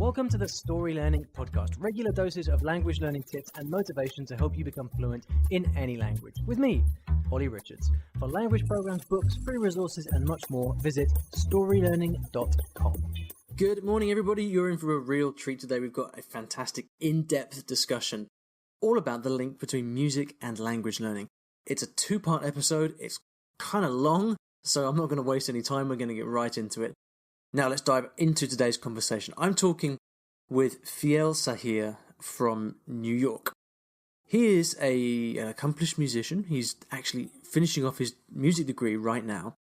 Welcome to the Story Learning Podcast, regular doses of language learning tips and motivation to help you become fluent in any language. With me, Olly Richards. For language programs, books, free resources, and much more, visit StoryLearning.com. Good morning, everybody. You're in for a real treat today. We've got a fantastic in-depth discussion all about the link between music and language learning. It's a two-part episode. It's kind of long, so I'm not going to waste any time. We're going to get right into it. Now let's dive into today's conversation. I'm talking with Fiel Sahir from New York. He is an accomplished musician. He's actually finishing off his music degree right now.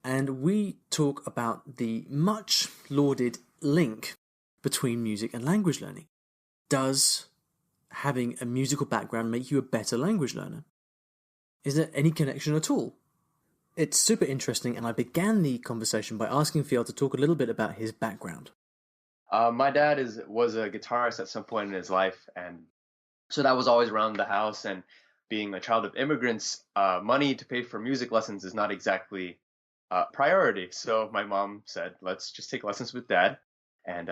And we talk about the much lauded link between music and language learning. Does having a musical background make you a better language learner? Is there any connection at all? It's super interesting, and I began the conversation by asking Fiel to talk a little bit about his background. My dad was a guitarist at some point in his life, and so that was always around the house. And being a child of immigrants, money to pay for music lessons is not exactly a priority. So my mom said, let's just take lessons with dad, and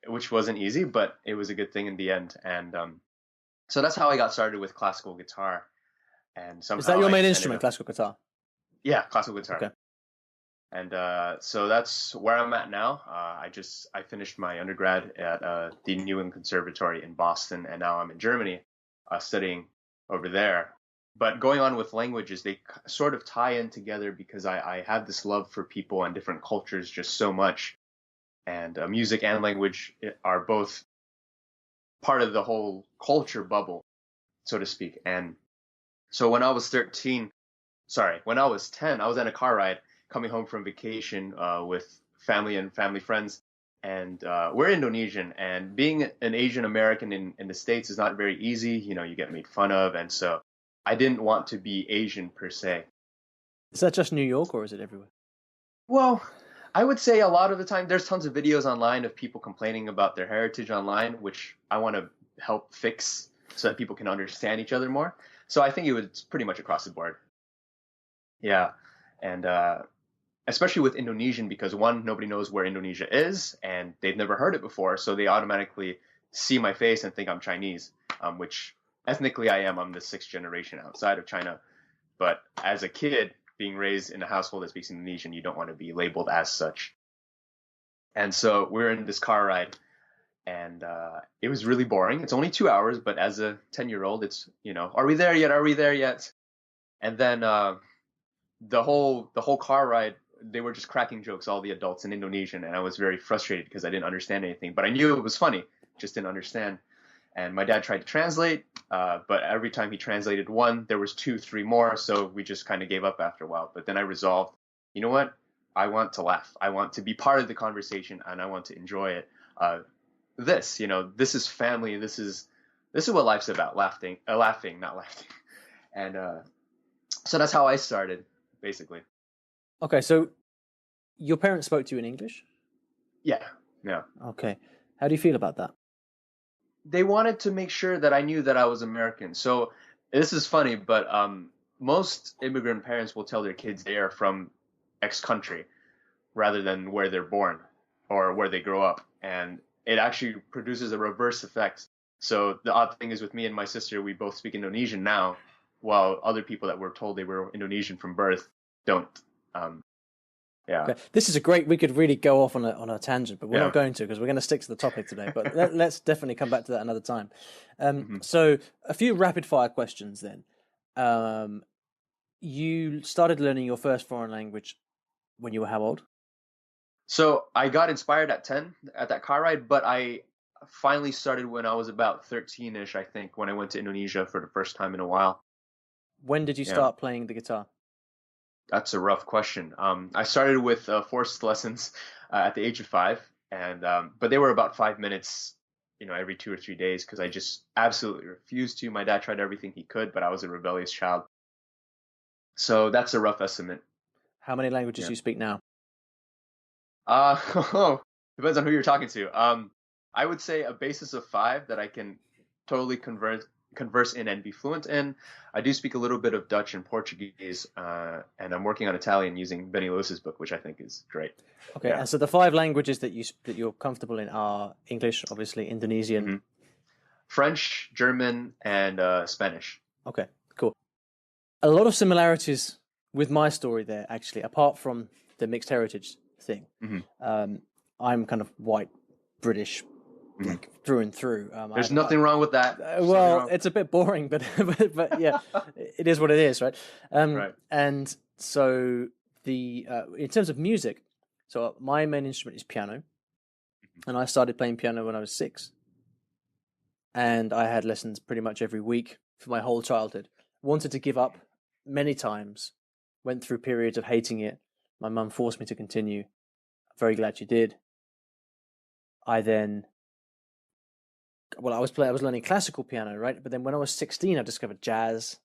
which wasn't easy, but it was a good thing in the end. And so that's how I got started with classical guitar. And somehow is that your main instrument, classical guitar? Yeah, classical guitar. Okay. And so that's where I'm at now. I finished my undergrad at the New England Conservatory in Boston, and now I'm in Germany studying over there. But going on with languages, they sort of tie in together because I have this love for people and different cultures just so much. And music and language are both part of the whole culture bubble, so to speak. And so when I was 10, I was in a car ride coming home from vacation with family and family friends. And we're Indonesian, and being an Asian American in the States is not very easy. You know, you get made fun of. And so I didn't want to be Asian per se. Is that just New York, or is it everywhere? Well, I would say a lot of the time there's tons of videos online of people complaining about their heritage online, which I want to help fix so that people can understand each other more. So I think it's pretty much across the board. Yeah, and especially with Indonesian, because one, nobody knows where Indonesia is, and they've never heard it before, so they automatically see my face and think I'm Chinese, which ethnically I am. I'm the 6th generation outside of China, but as a kid being raised in a household that speaks Indonesian, you don't want to be labeled as such. And so we're in this car ride, and it was really boring. It's only 2 hours, but as a 10-year-old, it's, are we there yet? Are we there yet? And then the whole car ride, they were just cracking jokes, all the adults in Indonesian, and I was very frustrated because I didn't understand anything. But I knew it was funny, just didn't understand. And my dad tried to translate, but every time he translated one, there was 2, 3 more, so we just kind of gave up after a while. But then I resolved, you know what? I want to laugh. I want to be part of the conversation, and I want to enjoy it. This is family. This is what life's about, laughing, not laughing. And so that's how I started, basically. Okay, so your parents spoke to you in English? Yeah. Okay. How do you feel about that? They wanted to make sure that I knew that I was American. So this is funny, but most immigrant parents will tell their kids they are from X country rather than where they're born or where they grow up. And it actually produces a reverse effect. So the odd thing is with me and my sister, we both speak Indonesian now, while other people that were told they were Indonesian from birth don't. Yeah. Okay. This is we could really go off on a tangent, but we're not going to, because we're going to stick to the topic today. But let's definitely come back to that another time. So a few rapid fire questions then. You started learning your first foreign language when you were how old? So I got inspired at 10 at that car ride, but I finally started when I was about 13-ish, I think, when I went to Indonesia for the first time in a while. When did you start playing the guitar? That's a rough question. I started with forced lessons at the age of 5, and but they were about 5 minutes, every 2 or 3 days, because I just absolutely refused to. My dad tried everything he could, but I was a rebellious child. So that's a rough estimate. How many languages do you speak now? Depends on who you're talking to. I would say a basis of 5 that I can totally converse in and be fluent in. I do speak a little bit of Dutch and Portuguese, and I'm working on Italian using Benny Lewis's book, which I think is great. Okay, Yeah. and so the 5 languages that you're comfortable in are English, obviously, Indonesian. Mm-hmm. French, German, and Spanish. Okay, cool. A lot of similarities with my story there, actually, apart from the mixed heritage thing. Mm-hmm. I'm kind of white British, like through and through. There's nothing wrong with that. Well, it's a bit boring, but but yeah, it is what it is, right? Right. And so in terms of music, so my main instrument is piano, and I started playing piano when I was 6, and I had lessons pretty much every week for my whole childhood. Wanted to give up many times, went through periods of hating it. My mum forced me to continue. Very glad she did. I was learning classical piano, right? But then when I was 16, I discovered jazz.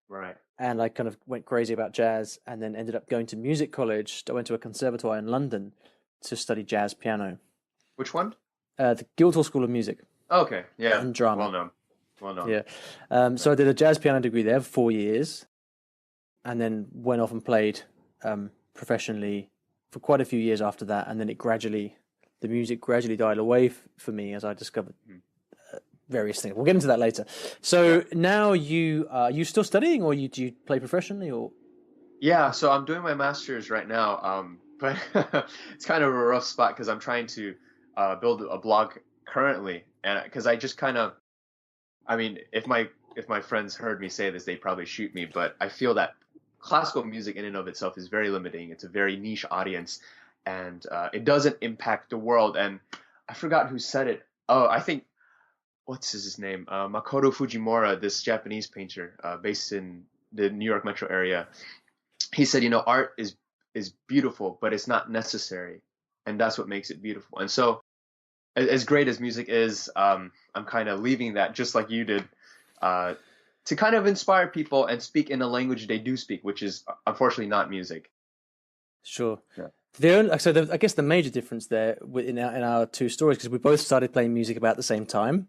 Right. And I kind of went crazy about jazz, and then ended up going to music college. I went to a conservatoire in London to study jazz piano. Which one? The Guildhall School of Music. Okay, yeah. And drama. Well known. Yeah. So I did a jazz piano degree there for 4 years, and then went off and played professionally for quite a few years after that. And then the music gradually died away for me as I discovered various things. We'll get into that later. So now are you still studying, or do you play professionally, or? Yeah, so I'm doing my master's right now, but it's kind of a rough spot because I'm trying to build a blog currently, and because I just kind of, I mean, if my friends heard me say this, they'd probably shoot me, but I feel that classical music in and of itself is very limiting. It's a very niche audience, and it doesn't impact the world. And I forgot who said it. Oh, I think, what's his name? Makoto Fujimura, this Japanese painter based in the New York metro area. He said, art is beautiful, but it's not necessary, and that's what makes it beautiful. And so, as great as music is, I'm kind of leaving that, just like you did, to kind of inspire people and speak in a language they do speak, which is unfortunately not music. Sure. Yeah. I guess the major difference there in our 2 stories, because we both started playing music about the same time,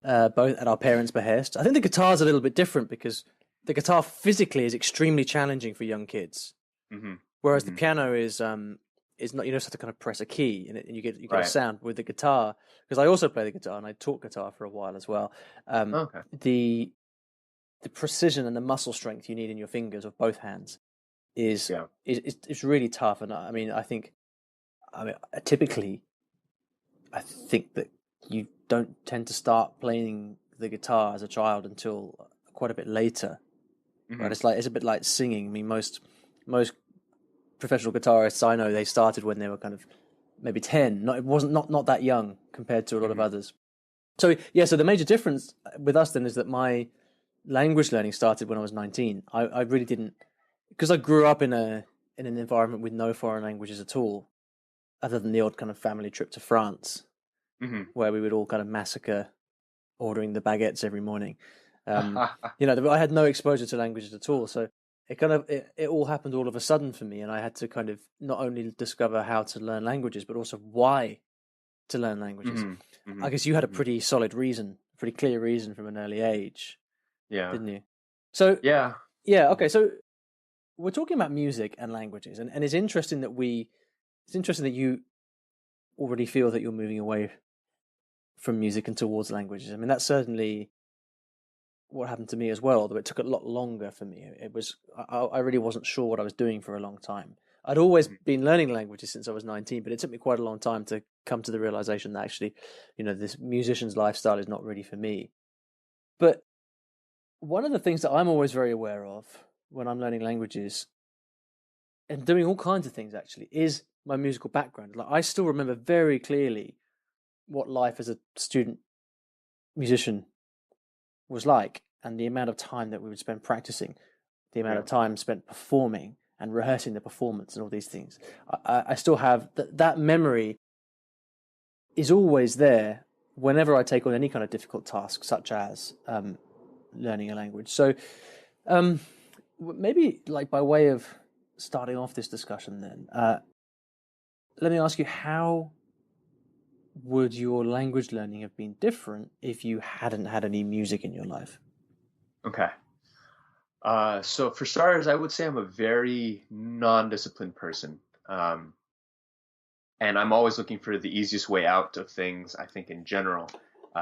both at our parents' behest. I think the guitar's a little bit different because the guitar physically is extremely challenging for young kids, whereas the piano is not. You just have to kind of press a key and you get a sound. With the guitar, because I also play the guitar and I taught guitar for a while as well. The precision and the muscle strength you need in your fingers of both hands is really tough. And typically, I think that you don't tend to start playing the guitar as a child until quite a bit later. Right? It's a bit like singing. I mean, most professional guitarists I know, they started when they were kind of maybe 10. Not that young compared to a lot of others. So the major difference with us then is that my language learning started when I was 19. I really didn't, because I grew up in an environment with no foreign languages at all, other than the odd kind of family trip to France, where we would all kind of massacre ordering the baguettes every morning. I had no exposure to languages at all, so it all happened all of a sudden for me, and I had to kind of not only discover how to learn languages, but also why to learn languages. I guess you had a pretty solid reason, pretty clear reason from an early age, didn't you? So okay. So we're talking about music and languages, and it's interesting that you already feel that you're moving away from music and towards languages. I mean, that's certainly what happened to me as well, although it took a lot longer for me. I really wasn't sure what I was doing for a long time. I'd always been learning languages since I was 19, but it took me quite a long time to come to the realization that actually, this musician's lifestyle is not really for me. But one of the things that I'm always very aware of when I'm learning languages and doing all kinds of things actually is my musical background. Like, I still remember very clearly what life as a student musician was like, and the amount of time that we would spend practicing, the amount of time spent performing and rehearsing the performance and all these things. I still have that memory is always there whenever I take on any kind of difficult task, such as learning a language. So maybe, like, by way of starting off this discussion then, let me ask you, would your language learning have been different if you hadn't had any music in your life? Okay. So for starters, I would say I'm a very non-disciplined person. Um, and I'm always looking for the easiest way out of things, I think, in general.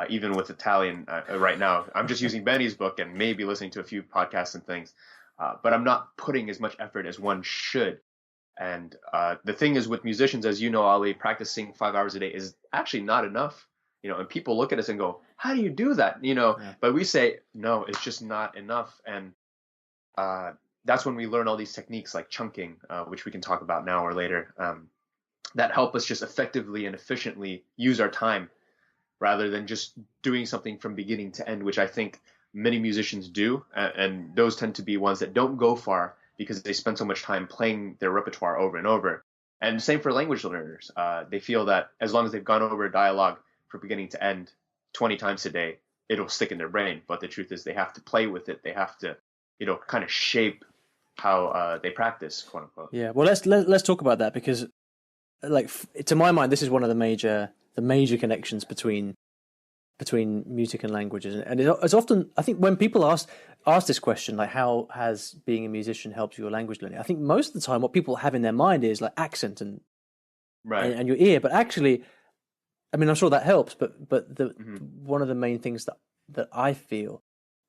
Even with Italian right now, I'm just using Benny's book and maybe listening to a few podcasts and things, but I'm not putting as much effort as one should. And the thing is with musicians, as you know, Ollie, practicing 5 hours a day is actually not enough. And people look at us and go, "How do you do that?" Yeah. But we say, "No, it's just not enough." And that's when we learn all these techniques like chunking, which we can talk about now or later, that help us just effectively and efficiently use our time rather than just doing something from beginning to end, which I think many musicians do. And those tend to be ones that don't go far because they spend so much time playing their repertoire over and over. And same for language learners. They feel that as long as they've gone over a dialogue from beginning to end 20 times a day, it'll stick in their brain. But the truth is they have to play with it. They have to, kind of shape how they practice, quote unquote. Yeah. Well, let's talk about that because, like, to my mind, this is one of the major connections between music and languages, and it's often, I think, when people ask this question, like, how has being a musician helped your language learning? I think most of the time what people have in their mind is like accent and Right. and your ear, but actually, I mean, I'm sure that helps, but one of the main things that I feel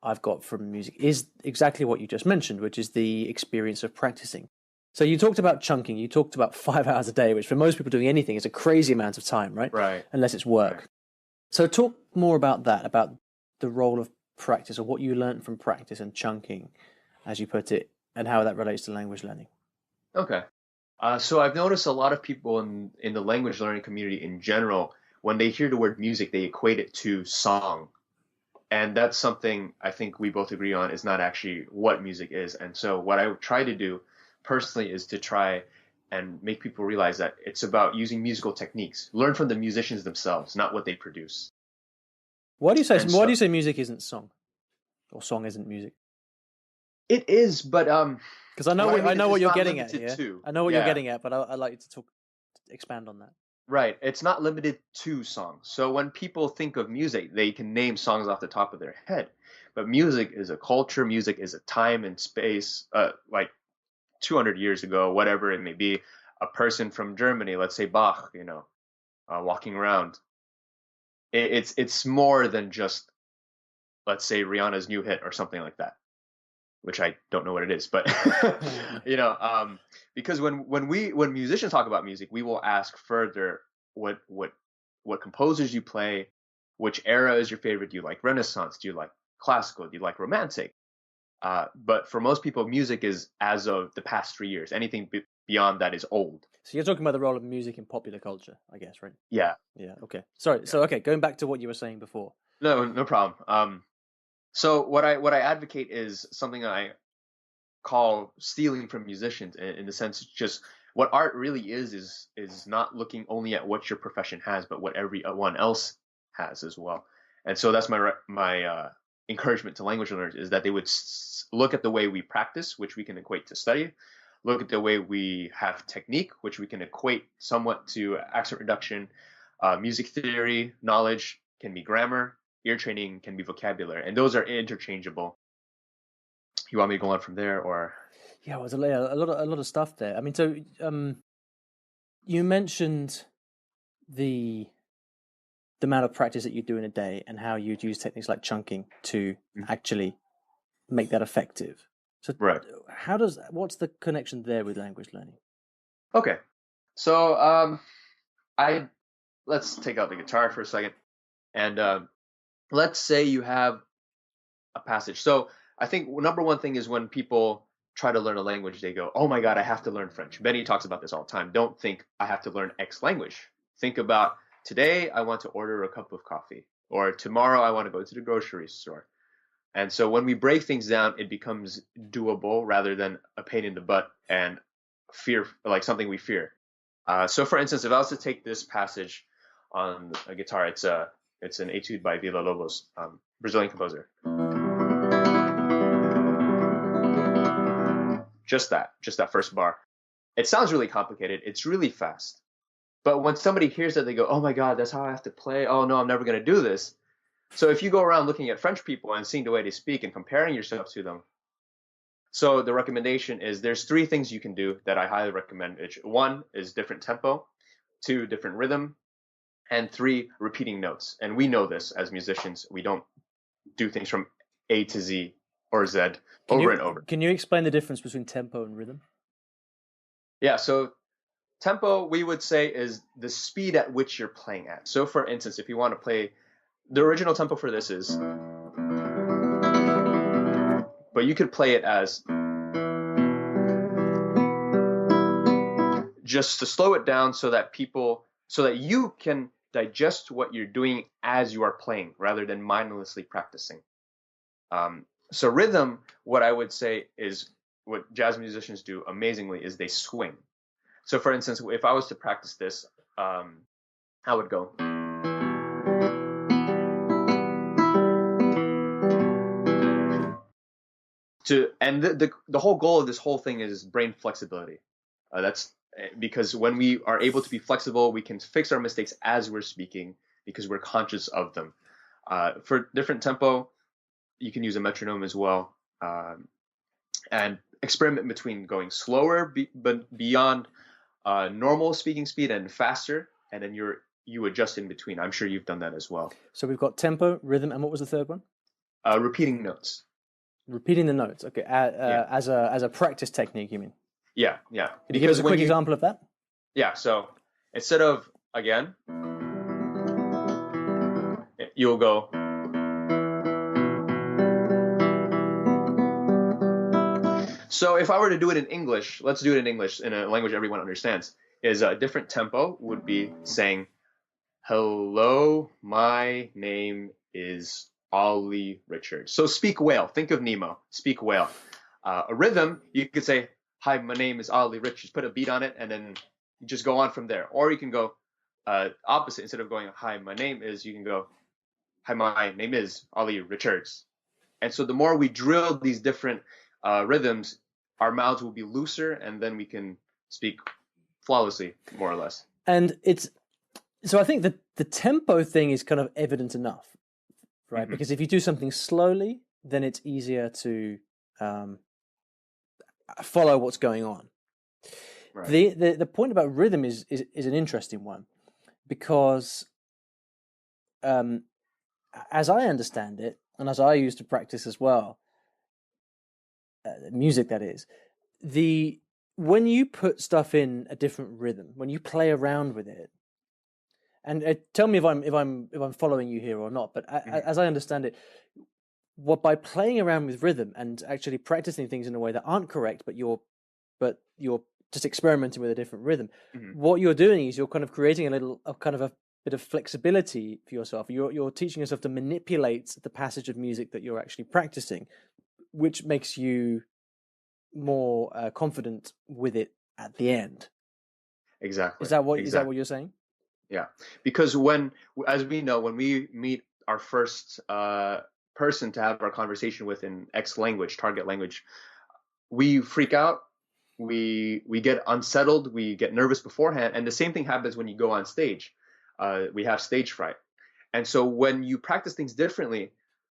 I've got from music is exactly what you just mentioned, which is the experience of practicing. So you talked about chunking, you talked about 5 hours a day, which for most people doing anything is a crazy amount of time, right? Right. Unless it's work. Right. So talk more about that, about the role of practice, or what you learned from practice and chunking, as you put it, and how that relates to language learning. Okay. So I've noticed a lot of people in the language learning community in general, when they hear the word music, they equate it to song. And that's something I think we both agree on is not actually what music is. And so what I try to do personally is to try and make people realize that it's about using musical techniques. Learn from the musicians themselves, not what they produce. Why do you say music isn't song, or song isn't music? It is, but because I know what you're getting at here. I know what you're Yeah. getting at, but I'd like you to expand on that. Right. It's not limited to songs. So when people think of music, they can name songs off the top of their head. But music is a culture. Music is a time and space. Like 200 years ago, whatever it may be, a person from Germany, let's say Bach, walking around. It's more than just, let's say, Rihanna's new hit or something like that, which I don't know what it is, but because when musicians talk about music, we will ask further what composers you play, which era is your favorite? Do you like Renaissance? Do you like classical? Do you like romantic? But for most people, music is as of the past 3 years. Anything beyond that is old. So you're talking about the role of music in popular culture, I guess, right? Yeah. Yeah. Okay. Sorry. Yeah. So okay, going back to what you were saying before. No problem. So what I advocate is something I call stealing from musicians in the sense just what art really is not looking only at what your profession has, but what everyone else has as well. And so that's my encouragement to language learners is that they would look at the way we practice, which we can equate to study, look at the way we have technique, which we can equate somewhat to accent reduction, music theory, knowledge can be grammar, ear training can be vocabulary, and those are interchangeable. You want me to go on from there, or? Yeah, there's a lot of stuff there. I mean, so you mentioned the amount of practice that you do in a day and how you'd use techniques like chunking to actually make that effective. So, right. What's the connection there with language learning? Okay, so let's take out the guitar for a second, and let's say you have a passage. So I think number one thing is when people try to learn a language, they go, "Oh my God, I have to learn French." Benny talks about this all the time. Don't think I have to learn X language. Think about today I want to order a cup of coffee, or tomorrow I want to go to the grocery store. And so when we break things down, it becomes doable rather than a pain in the butt and fear, like something we fear. So for instance, if I was to take this passage on a guitar, it's an etude by Villa-Lobos, Brazilian composer. Just that first bar. It sounds really complicated. It's really fast. But when somebody hears that, they go, "Oh my God, that's how I have to play. Oh no, I'm never going to do this." So if you go around looking at French people and seeing the way they speak and comparing yourself to them, so the recommendation is there's three things you can do that I highly recommend. One is different tempo, two, different rhythm, and three, repeating notes. And we know this as musicians. We don't do things from A to Z or Z over and over. Can you explain the difference between tempo and rhythm? Yeah, so tempo, we would say, is the speed at which you're playing at. So for instance, if you want to play, the original tempo for this is, but you could play it as, just to slow it down so that you can digest what you're doing as you are playing rather than mindlessly practicing. So rhythm, what I would say is what jazz musicians do amazingly is they swing. So for instance, if I was to practice this, I would go. And the whole goal of this whole thing is brain flexibility. That's because when we are able to be flexible, we can fix our mistakes as we're speaking because we're conscious of them. For different tempo, you can use a metronome as well, and experiment between going slower, but beyond normal speaking speed and faster, and then you adjust in between. I'm sure you've done that as well. So we've got tempo, rhythm, and what was the third one? Repeating notes. Repeating the notes. Okay, as a practice technique, you mean? Yeah. Can you give us a quick example of that? Yeah. So instead of again, you'll go. So if I were to do it in English, let's do it in English in a language everyone understands. Is a different tempo would be saying, "Hello, my name is Olly Richards." So speak whale. Think of Nemo. Speak whale. A rhythm, you could say, "Hi, my name is Olly Richards." Put a beat on it, and then you just go on from there. Or you can go opposite. Instead of going, "Hi, my name is," you can go, "Hi, my name is Olly Richards." And so the more we drill these different rhythms, our mouths will be looser, and then we can speak flawlessly, more or less. And so I think the tempo thing is kind of evident enough, right? Mm-hmm. Because if you do something slowly, then it's easier to follow what's going on. Right. The point about rhythm is an interesting one, because as I understand it, and as I used to practice as well, music that is, when you put stuff in a different rhythm, when you play around with it, and tell me if I'm following you here or not, but as I understand it, by playing around with rhythm and actually practicing things in a way that aren't correct, but you're just experimenting with a different rhythm, what you're doing is you're kind of creating a bit of flexibility for yourself. You're teaching yourself to manipulate the passage of music that you're actually practicing, which makes you more confident with it at the end. Exactly. Is that what you're saying? Yeah, because as we know, when we meet our first person to have our conversation with in X language, target language, we freak out, we get unsettled, we get nervous beforehand, and the same thing happens when you go on stage. We have stage fright, and so when you practice things differently,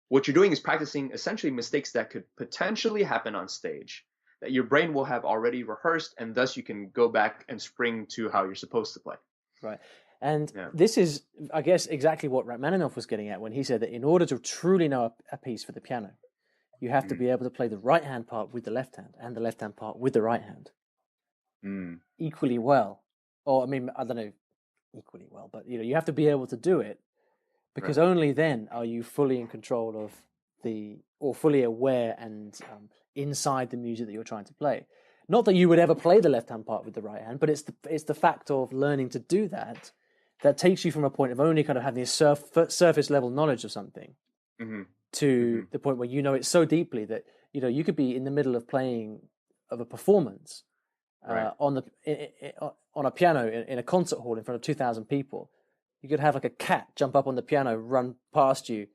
what you're doing is practicing essentially mistakes that could potentially happen on stage, that your brain will have already rehearsed, and thus you can go back and spring to how you're supposed to play. Right. And this is, I guess, exactly what Rachmaninoff was getting at when he said that in order to truly know a piece for the piano, you have to be able to play the right hand part with the left hand and the left hand part with the right hand equally well. Or, I mean, I don't know, equally well, but you have to be able to do it, because only then are you fully in control of or fully aware and inside the music that you're trying to play. Not that you would ever play the left hand part with the right hand, but it's the fact of learning to do that takes you from a point of only kind of having a surface level knowledge of something to the point where you know it so deeply that you could be in the middle of a performance on a piano in a concert hall in front of 2,000 people. You could have like a cat jump up on the piano, run past you,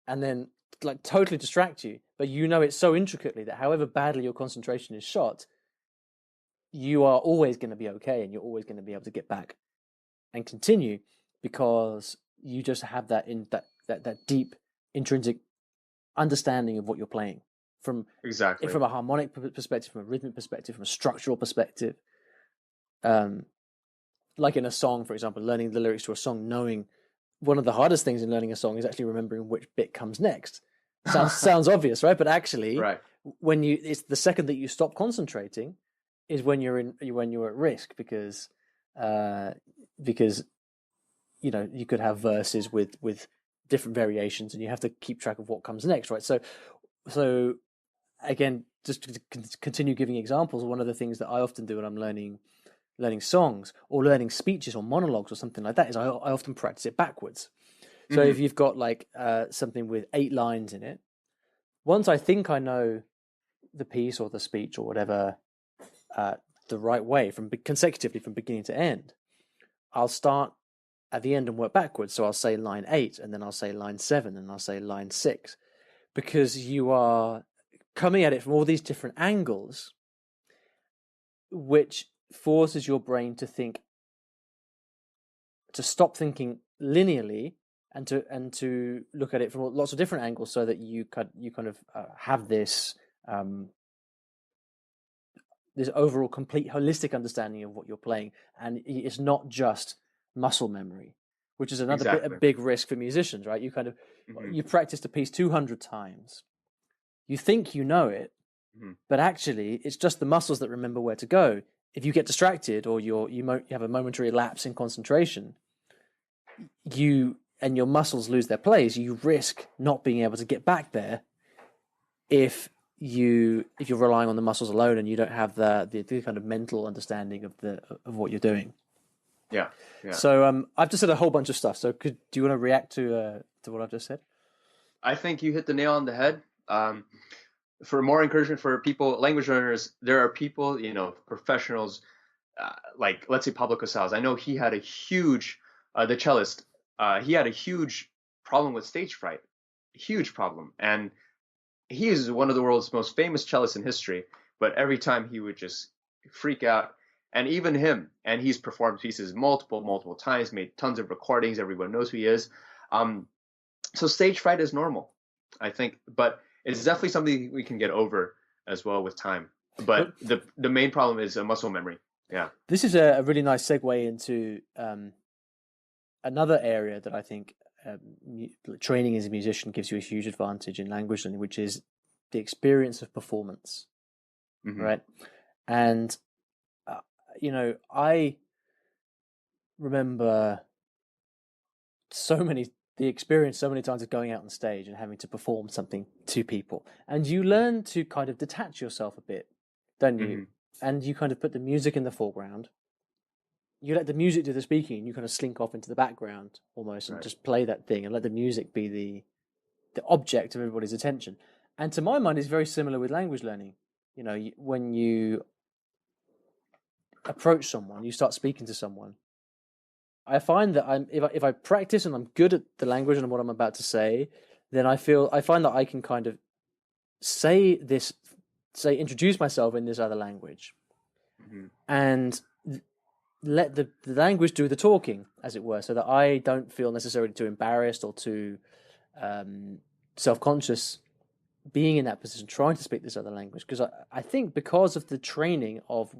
and then like totally distract you. But it so intricately that however badly your concentration is shot, you are always going to be okay, and you're always going to be able to get back and continue, because you just have that deep intrinsic understanding of what you're playing Exactly. from a harmonic perspective, from a rhythmic perspective, from a structural perspective. Like in a song, for example, learning the lyrics to a song, knowing one of the hardest things in learning a song is actually remembering which bit comes next. Sounds obvious, right? But actually, Right. it's the second that you stop concentrating is when you're at risk, because you could have verses with different variations, and you have to keep track of what comes next, right? So again, just to continue giving examples, one of the things that I often do when I'm learning songs or learning speeches or monologues or something like that is I often practice it backwards. So if you've got like something with 8 lines in it, once I think I know the piece or the speech or whatever the right way consecutively from beginning to end, I'll start at the end and work backwards. So I'll say line 8, and then I'll say line 7, and I'll say line 6, because you are coming at it from all these different angles, which forces your brain to stop thinking linearly and to look at it from lots of different angles, so that you kind of have this overall complete holistic understanding of what you're playing, and it's not just muscle memory, which is another Exactly. big risk for musicians, right? You practiced a piece 200 times, you think you know it, but actually it's just the muscles that remember where to go. If you get distracted or you have a momentary lapse in concentration, and your muscles lose their place, you risk not being able to get back there if you're relying on the muscles alone and you don't have the kind of mental understanding of what you're doing. Yeah. So I've just said a whole bunch of stuff. So do you want to react to what I've just said? I think you hit the nail on the head. For more encouragement for people, language learners, there are people, professionals, like let's say Pablo Casals. I know he had a huge, the cellist, he had a huge problem with stage fright, huge problem. And he is one of the world's most famous cellists in history, but every time he would just freak out. And even him, and he's performed pieces multiple times, made tons of recordings, everyone knows who he is. So stage fright is normal, I think, but it's definitely something we can get over as well with time. But the main problem is muscle memory. Yeah. This is a really nice segue into another area that I think training as a musician gives you a huge advantage in language learning, which is the experience of performance, right? And I remember the experience so many times of going out on stage and having to perform something to people, and you learn to kind of detach yourself a bit, don't you? And you kind of put the music in the foreground. You let the music do the speaking, and you kind of slink off into the background almost, and just play that thing, and let the music be the object of everybody's attention. And to my mind, it's very similar with language learning. When you approach someone, you start speaking to someone, I find that if I practice and I'm good at the language and what I'm about to say, then I find that I can kind of introduce myself in this other language, and let the language do the talking, as it were, so that I don't feel necessarily too embarrassed or too self-conscious being in that position, trying to speak this other language, because I think because of the training of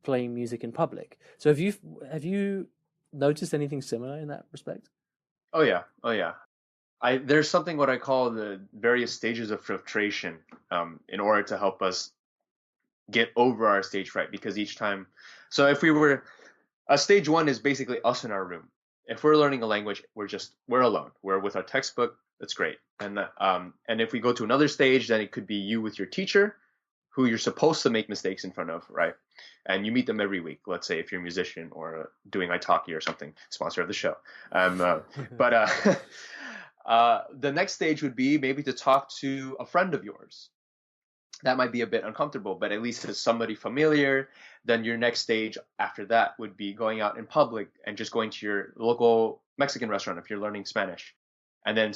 playing music in public. So have you noticed anything similar in that respect? Oh yeah. There's something what I call the various stages of filtration, in order to help us get over our stage fright, because each time, so if we were, stage 1 is basically us in our room. If we're learning a language, we're alone. We're with our textbook. That's great. And if we go to another stage, then it could be you with your teacher, who you're supposed to make mistakes in front of, right? And you meet them every week. Let's say if you're a musician or doing italki or something, sponsor of the show. But the next stage would be maybe to talk to a friend of yours. That might be a bit uncomfortable, but at least it's somebody familiar. Then your next stage after that would be going out in public and just going to your local Mexican restaurant if you're learning Spanish. And then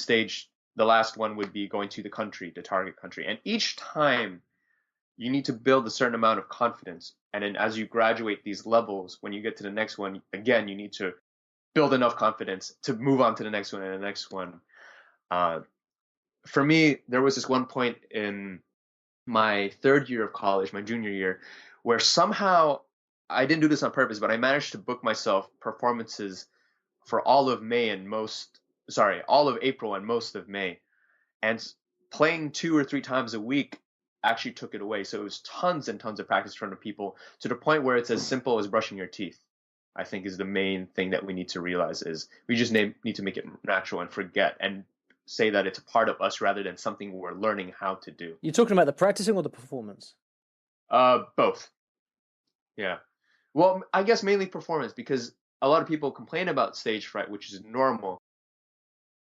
the last one would be going to the target country. And each time you need to build a certain amount of confidence. And then as you graduate these levels, when you get to the next one, again, you need to build enough confidence to move on to the next one and the next one. For me, there was this one point in my third year of college, my junior year, where somehow I didn't do this on purpose, but I managed to book myself performances for all of all of April and most of May. And playing 2 or 3 times a week actually took it away. So it was tons and tons of practice in front of people, to the point where it's as simple as brushing your teeth. I think is the main thing that we need to realize, is we just need to make it natural and forget and say that it's a part of us rather than something we're learning how to do. You're talking about the practicing or the performance? Both. Yeah. Well, I guess mainly performance, because a lot of people complain about stage fright, which is normal.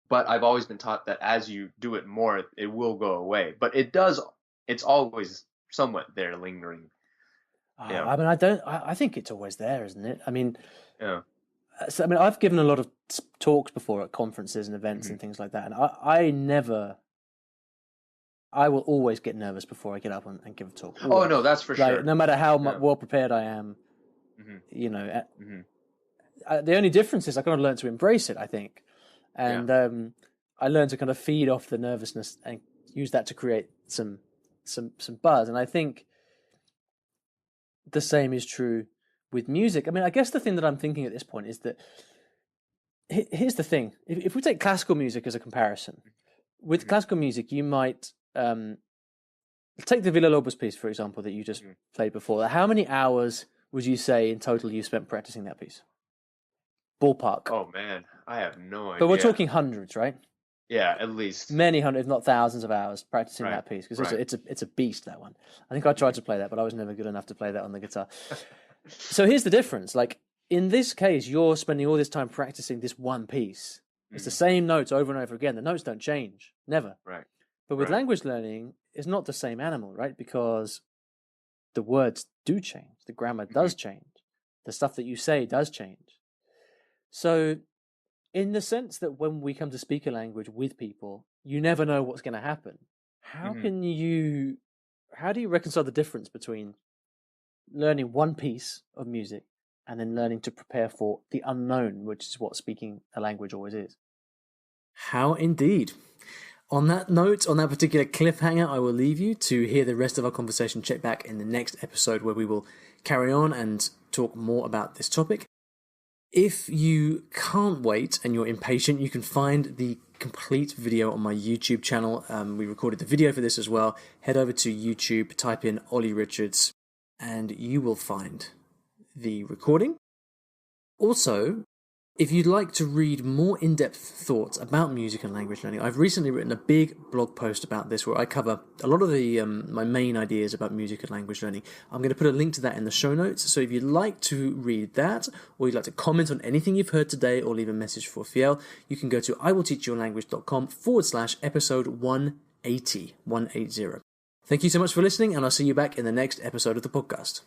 But I've always been taught that as you do it more, it will go away. But it's always somewhat there, lingering. Yeah. I mean, I think it's always there, isn't it? I mean, yeah. So, I mean, I've given a lot of talks before at conferences and events and things like that. And I will always get nervous before I get up and give a talk. Always. Oh, no, that's for sure. No matter how well prepared I am, you know, the only difference is I kind of learned to embrace it, I think. And I learned to kind of feed off the nervousness and use that to create some buzz. And I think the same is true with music. I mean, I guess the thing that I'm thinking at this point is that here's the thing. If we take classical music as a comparison, with classical music, you might take the Villa-Lobos piece, for example, that you just played before. How many hours would you say in total you spent practicing that piece? Ballpark. Oh, man, I have no idea. But we're talking hundreds, right? Yeah, at least. Many hundreds, if not thousands of hours practicing that piece, because it's a beast, that one. I think I tried to play that, but I was never good enough to play that on the guitar. So here's the difference. Like, in this case, you're spending all this time practicing this one piece. It's the same notes over and over again. The notes don't change. Never. Right. But with language learning, it's not the same animal, right? Because the words do change. The grammar does change. The stuff that you say does change. So in the sense that when we come to speak a language with people, you never know what's going to happen. How do you reconcile the difference between learning one piece of music and then learning to prepare for the unknown, which is what speaking a language always is? How indeed. On that note, on that particular cliffhanger, I will leave you to hear the rest of our conversation. Check back in the next episode where we will carry on and talk more about this topic. If you can't wait and you're impatient, you can find the complete video on my YouTube channel. We recorded the video for this as well. Head over to YouTube, type in Olly Richards, and you will find the recording. Also, if you'd like to read more in-depth thoughts about music and language learning, I've recently written a big blog post about this where I cover a lot of the my main ideas about music and language learning. I'm going to put a link to that in the show notes. So if you'd like to read that, or you'd like to comment on anything you've heard today, or leave a message for Fiel, you can go to iwillteachyourlanguage.com/episode 180. Thank you so much for listening, and I'll see you back in the next episode of the podcast.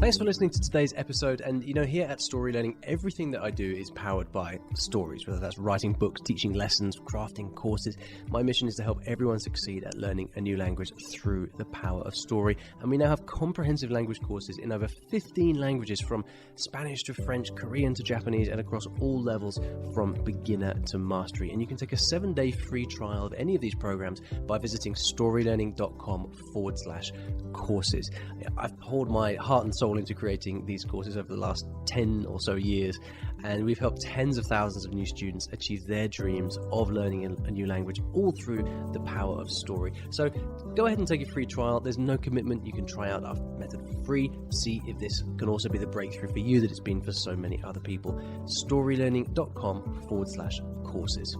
Thanks for listening to today's episode. And here at Story Learning, everything that I do is powered by stories, whether that's writing books, teaching lessons, crafting courses. My mission is to help everyone succeed at learning a new language through the power of story. And we now have comprehensive language courses in over 15 languages, from Spanish to French, Korean to Japanese, and across all levels from beginner to mastery. And you can take a 7-day free trial of any of these programs by visiting storylearning.com/courses. I've poured my heart and soul into creating these courses over the last 10 or so years, and we've helped tens of thousands of new students achieve their dreams of learning a new language, all through the power of story. So go ahead and take a free trial. There's no commitment. You can try out our method for free. See if this can also be the breakthrough for you that it's been for so many other people. storylearning.com/courses.